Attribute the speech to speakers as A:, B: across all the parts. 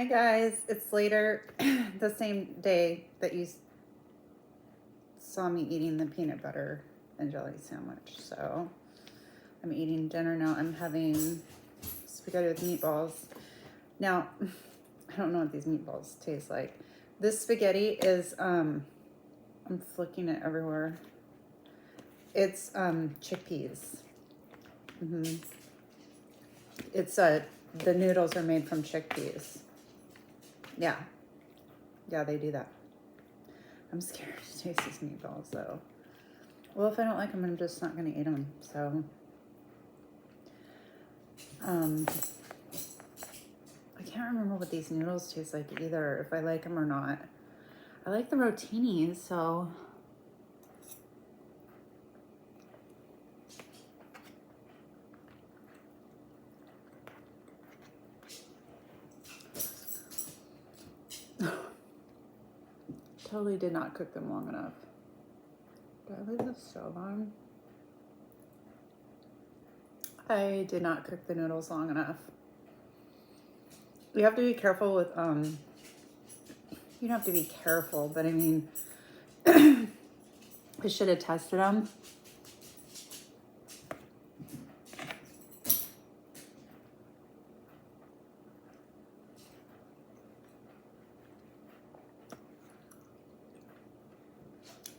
A: Hi guys, it's later the same day that you saw me eating the peanut butter and jelly sandwich. So I'm eating dinner now. I'm having spaghetti with meatballs. Now, I don't know what these meatballs taste like. This spaghetti is, I'm flicking it everywhere. It's chickpeas. It's the noodles are made from chickpeas. Yeah, they do that. I'm scared to taste these meatballs though. Well, if I don't like them, I'm just not gonna eat them. So, I can't remember what these noodles taste like either, if I like them or not. I like the rotinis, so. Totally did not cook them long enough. Did I leave the stove on? I did not cook the noodles long enough. You have to be careful with, you don't have to be careful, but I mean, I should have tested them.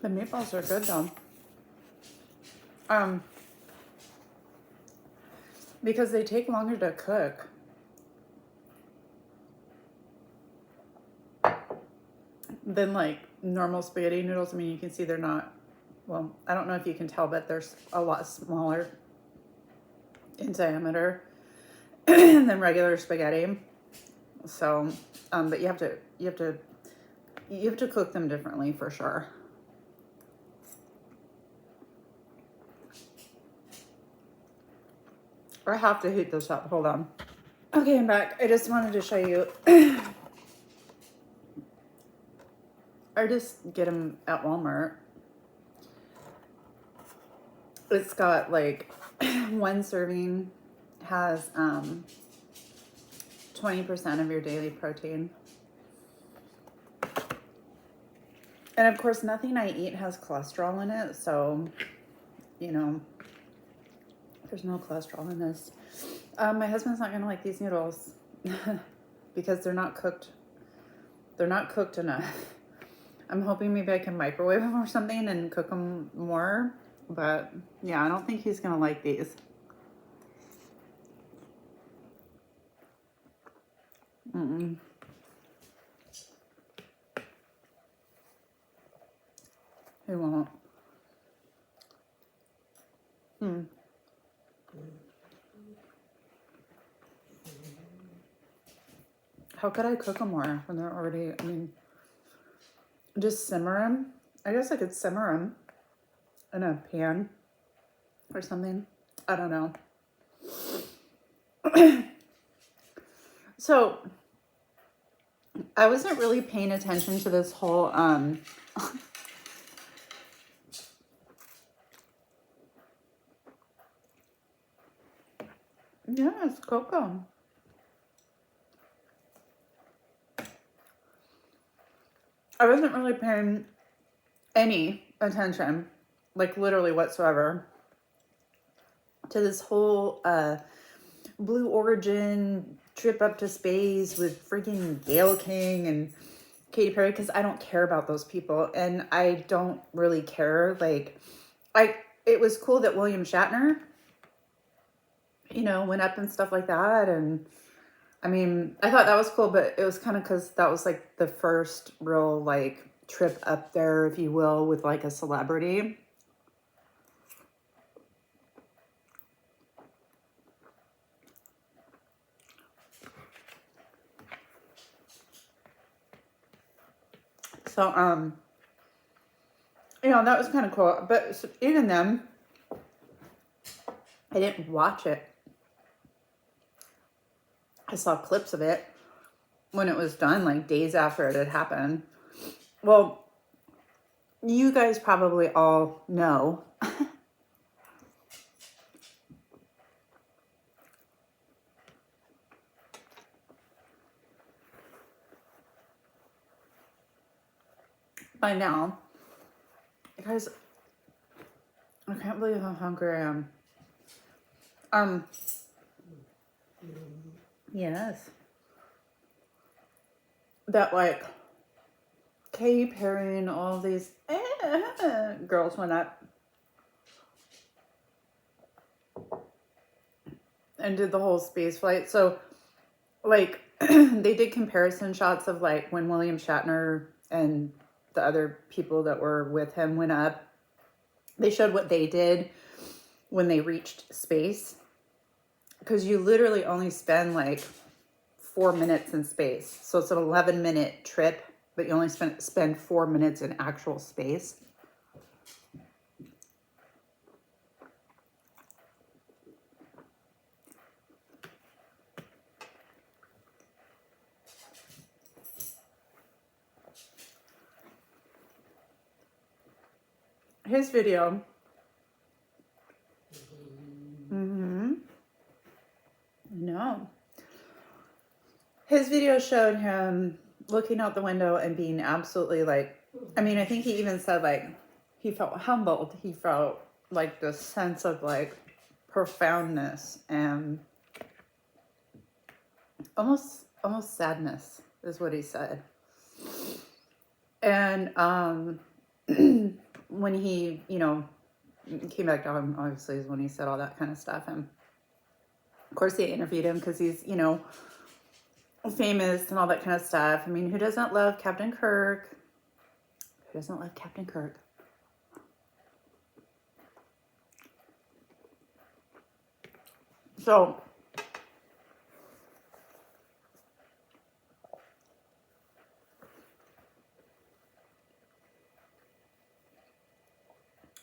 A: The meatballs are good though. Because they take longer to cook. Than like normal spaghetti noodles. I mean, you can see they're not, well, I don't know if you can tell, but they're a lot smaller in diameter than regular spaghetti. So, but you have to cook them differently for sure. I have to heat this up. Hold on. Okay, I'm back. I just wanted to show you. I just get them at Walmart. It's got like one serving has 20% of your daily protein. And of course, nothing I eat has cholesterol in it. So, you know, there's no cholesterol in this. My husband's not going to like these noodles because they're not cooked. They're not cooked enough. I'm hoping maybe I can microwave them or something and cook them more. But yeah, I don't think he's going to like these. He won't. How could I cook them more when they're already, I mean, just simmer them? I guess I could simmer them in a pan or something. I don't know. So, I wasn't really paying attention to this whole, yeah, it's cocoa. I wasn't really paying any attention, like literally whatsoever, to this whole Blue Origin trip up to space with freaking Gail King and Katy Perry, because I don't care about those people, and I don't really care. Like, it was cool that William Shatner, you know, went up and stuff like that, and I mean, I thought that was cool, but it was kind of because that was like the first real like trip up there, if you will, with like a celebrity. So, you know, that was kind of cool. But even then, I didn't watch it. I saw clips of it when it was done, like days after it had happened. Well, you guys probably all know by now. Guys, I can't believe how hungry I am. Yes. That like Katy Perry and all these girls went up and did the whole space flight. So like they did comparison shots of like when William Shatner and the other people that were with him went up. They showed what they did when they reached space. Because you literally only spend like 4 minutes in space. So it's an 11-minute trip, but you only spend 4 minutes in actual space. His video. No. His video showed him looking out the window and being absolutely like, I mean, I think he even said like, he felt humbled. He felt like this sense of like profoundness and almost sadness is what he said. And when he, you know, came back down, obviously is when he said all that kind of stuff. And of course they interviewed him because he's, you know, famous and all that kind of stuff. I mean, who doesn't love Captain Kirk? Who doesn't love Captain Kirk? So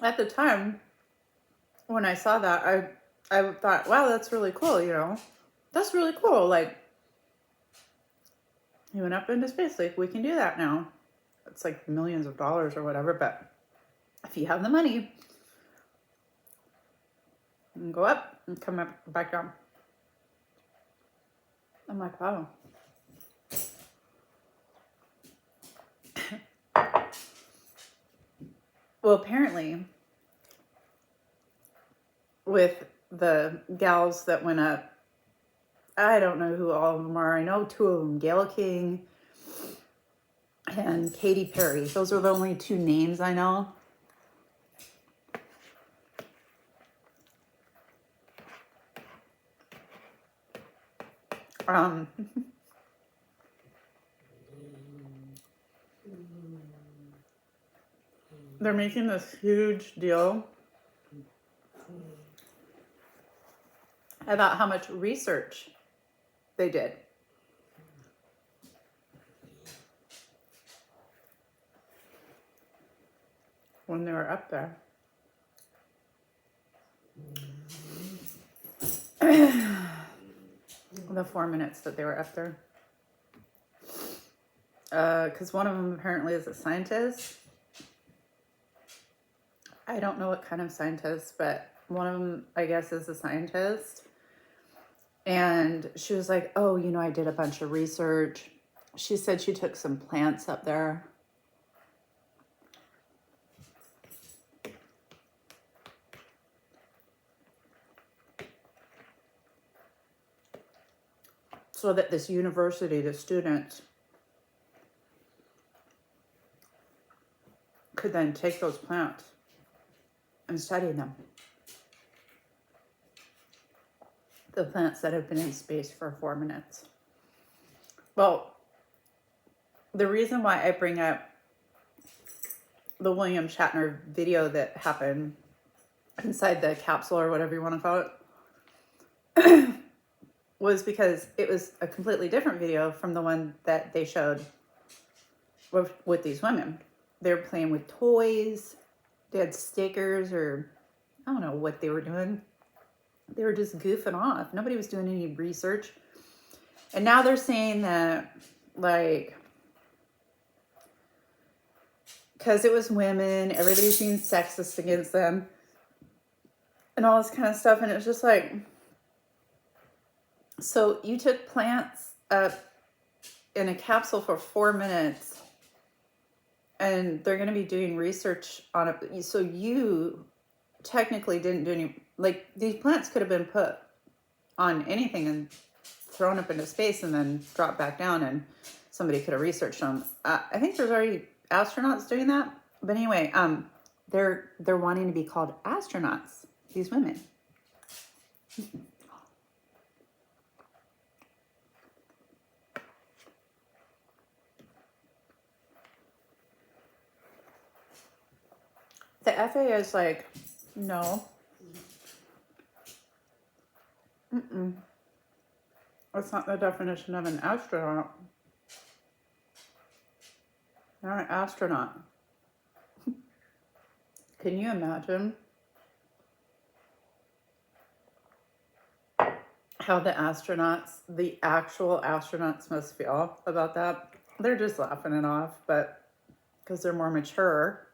A: at the time when I saw that, I thought, wow, that's really cool, you know. That's really cool. Like, he went up into space. Like, we can do that now. It's like millions of dollars or whatever, but if you have the money, you can go up and come back down. I'm like, wow. Well, apparently, with the gals that went up, I don't know who all of them are. I know 2 of them, Gayle King and Katy Perry. Those are the only 2 names I know. They're making this huge deal about how much research they did. When they were up there. The 4 minutes that they were up there. Because one of them apparently is a scientist. I don't know what kind of scientist, but one of them, I guess, is a scientist. And she was like, oh, you know, I did a bunch of research. She said she took some plants up there. So that this university, the students, could then take those plants and study them. The plants that have been in space for 4 minutes. Well, the reason why I bring up the William Shatner video that happened inside the capsule or whatever you want to call it was because it was a completely different video from the one that they showed with these women. They were playing with toys. They had stickers, or I don't know what they were doing. They were just goofing off. Nobody was doing any research. And now they're saying that, like, because it was women, everybody's being sexist against them and all this kind of stuff. And it was just like, so you took plants up in a capsule for 4 minutes and they're going to be doing research on it. So you technically didn't do any, like, these plants could have been put on anything and thrown up into space and then dropped back down, and somebody could have researched them. I think there's already astronauts doing that. But anyway, they're wanting to be called astronauts, these women. The FAA is like, no. That's not the definition of an astronaut. You're an astronaut. Can you imagine how the astronauts, the actual astronauts, must feel about that? They're just laughing it off, but because they're more mature.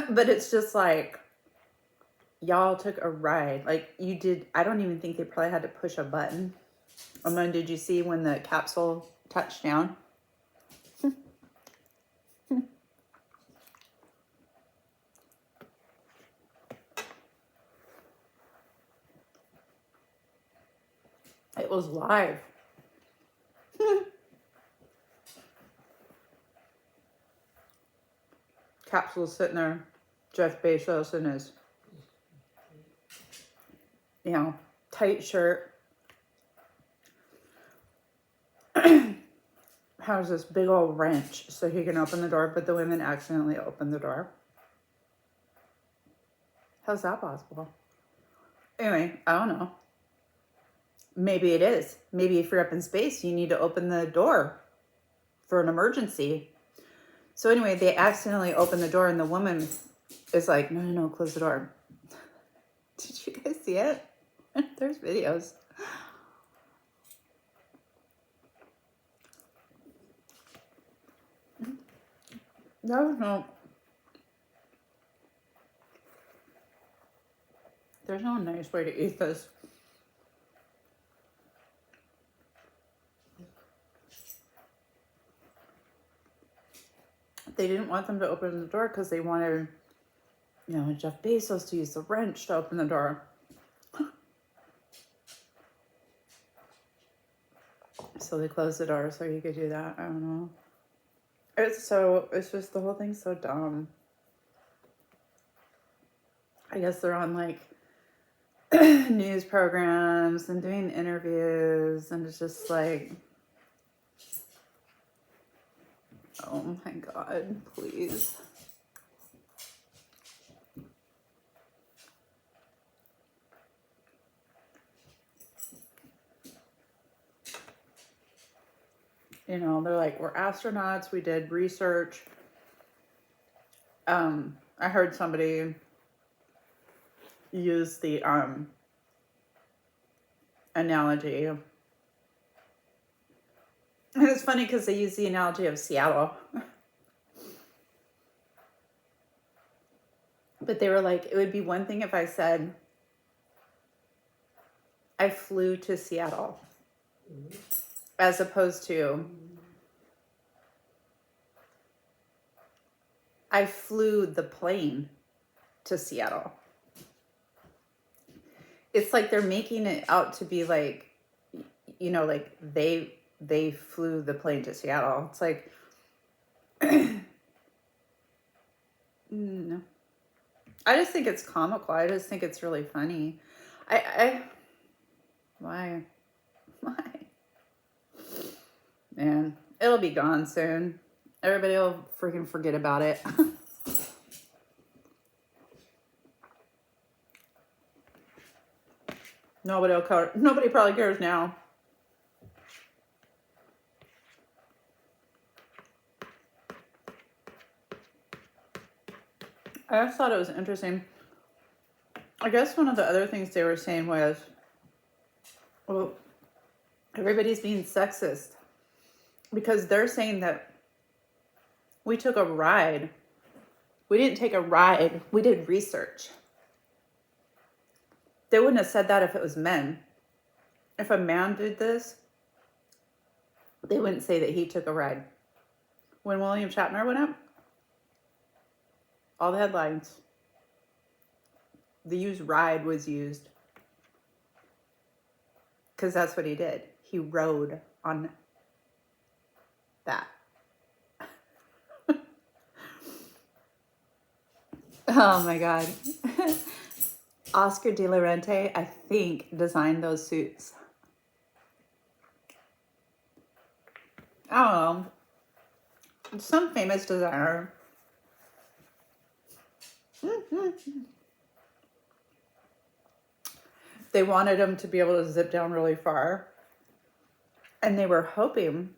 A: But it's just like, y'all took a ride. Like, you did. I don't even think they probably had to push a button. And then, did you see when the capsule touched down? It was live. Capsule's sitting there. Jeff Bezos in his, tight shirt. Has this big old wrench so he can open the door, but the women accidentally opened the door. How's that possible? Anyway, I don't know. Maybe it is. Maybe if you're up in space, you need to open the door for an emergency. So anyway, they accidentally opened the door, and the woman is like, no, close the door. Did you guys see it? There's videos. No. There's no nice way to eat this. They didn't want them to open the door because they wanted, Jeff Bezos to use the wrench to open the door. So they closed the door so you could do that. I don't know. It's just, the whole thing's so dumb. I guess they're on like news programs and doing interviews, and it's just like, oh my God, please. They're like, we're astronauts, we did research. I heard somebody use the analogy. And it's funny because they use the analogy of Seattle. But they were like, it would be one thing if I said, I flew to Seattle. As opposed to, I flew the plane to Seattle. It's like they're making it out to be like, like they flew the plane to Seattle. It's like, no. I just think it's comical. I just think it's really funny. Why? Man, it'll be gone soon. Everybody will freaking forget about it. Nobody probably cares now. I just thought it was interesting. I guess one of the other things they were saying was, well, everybody's being sexist because they're saying that we took a ride. We didn't take a ride. We did research. They wouldn't have said that if it was men. If a man did this, they wouldn't say that he took a ride. when William Shatner went up, all the headlines, the used ride was used because that's what he did. He rode on that. Oh my God. Oscar de la Renta, I think, designed those suits. I don't know. Some famous designer. They wanted him to be able to zip down really far. And they were hoping,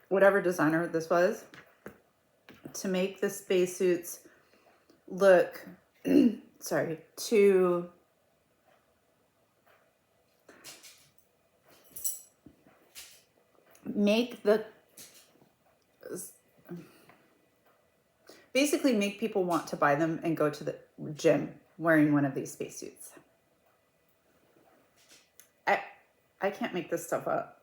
A: whatever designer this was, to make the spacesuits look, sorry, to make the, basically make people want to buy them and go to the gym wearing one of these spacesuits. I can't make this stuff up.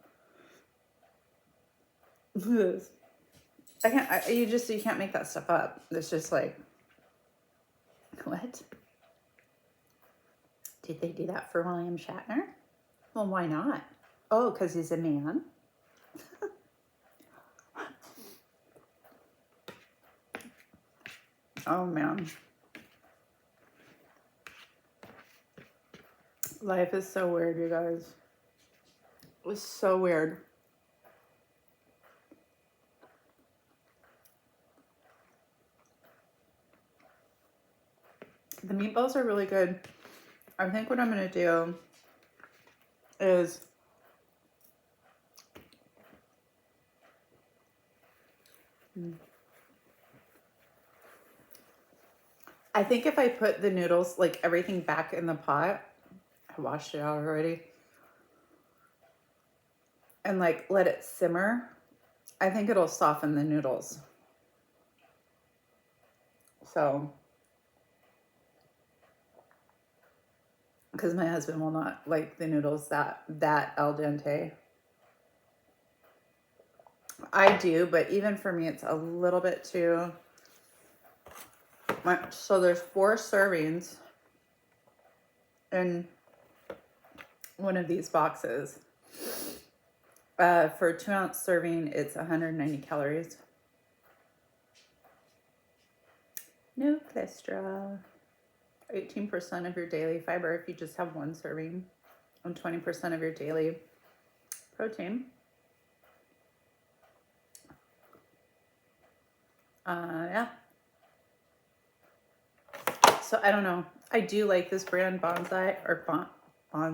A: I can't, you can't make that stuff up. It's just like, what? Did they do that for William Shatner? Well, why not? Oh, because he's a man. Oh, man. Life is so weird, you guys. It was so weird. The meatballs are really good. I think what I'm going to do is I think if I put the noodles, like everything back in the pot, I washed it out already, and like let it simmer, I think it'll soften the noodles. So, because my husband will not like the noodles that al dente. I do, but even for me, it's a little bit too much. So there's 4 servings in one of these boxes. For a 2-ounce serving, it's 190 calories. No cholesterol. 18% of your daily fiber if you just have 1 serving, and 20% of your daily protein. Yeah. So I don't know. I do like this brand Banza. I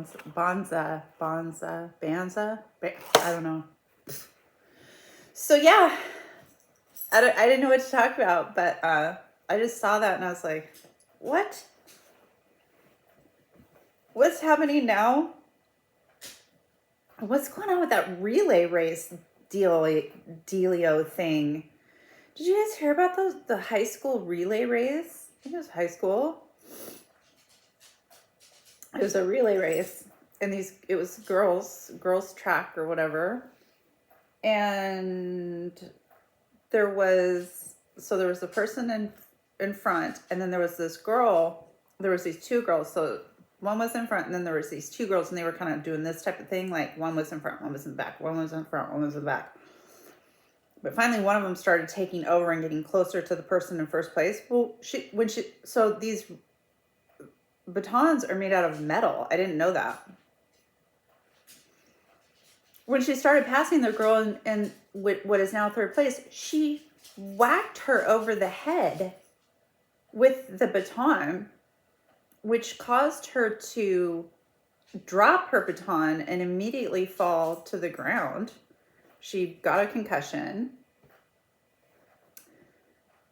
A: don't know. So yeah, I didn't know what to talk about, but I just saw that and I was like, what? What's happening now? What's going on with that relay race dealio thing? Did you guys hear about the high school relay race? I think it was high school. It was a relay race, and it was girls track or whatever. And there was a person in front, and then there was this girl. There was these 2 girls. So one was in front, and then there was these 2 girls, and they were kind of doing this type of thing. Like one was in front, one was in back, one was in front, one was in back. But finally, one of them started taking over and getting closer to the person in first place. Well, so these batons are made out of metal. I didn't know that. When she started passing the girl in what is now 3rd place, she whacked her over the head with the baton, which caused her to drop her baton and immediately fall to the ground. She got a concussion.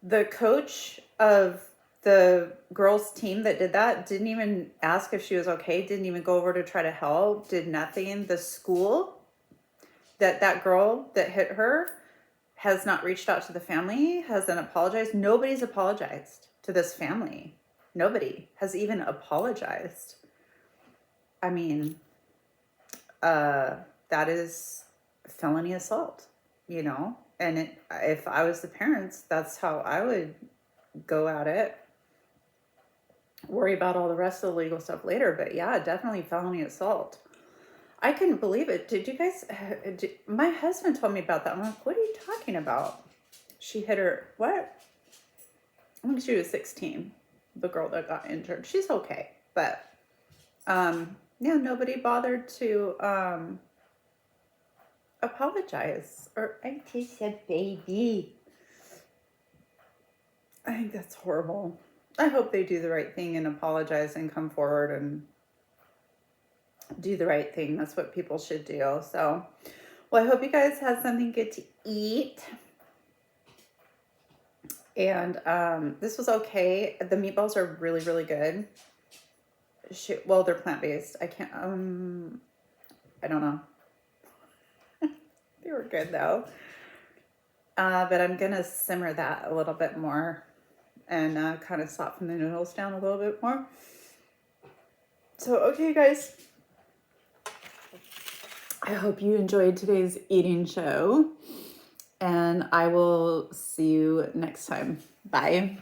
A: The coach of the girls' team that did that didn't even ask if she was okay, didn't even go over to try to help, did nothing. The school that girl that hit her has not reached out to the family, hasn't apologized. Nobody's apologized to this family. Nobody has even apologized. I mean, that is felony assault. you know, and if I was the parents, that's how I would go at it. Worry about all the rest of the legal stuff later. But yeah, definitely felony assault. I couldn't believe it. Did you guys? My husband told me about that. I'm like, what are you talking about? She hit her. What? I think she was 16. The girl that got injured. She's okay, but yeah, nobody bothered to apologize. Or I just said baby. I think that's horrible. I hope they do the right thing and apologize and come forward and do the right thing. That's what people should do. So, well, I hope you guys have something good to eat. And this was okay. The meatballs are really, really good. Well, they're plant-based. I can't, I don't know. They were good though. But I'm gonna simmer that a little bit more and kind of soften the noodles down a little bit more. So, okay, guys. I hope you enjoyed today's eating show, and I will see you next time. Bye.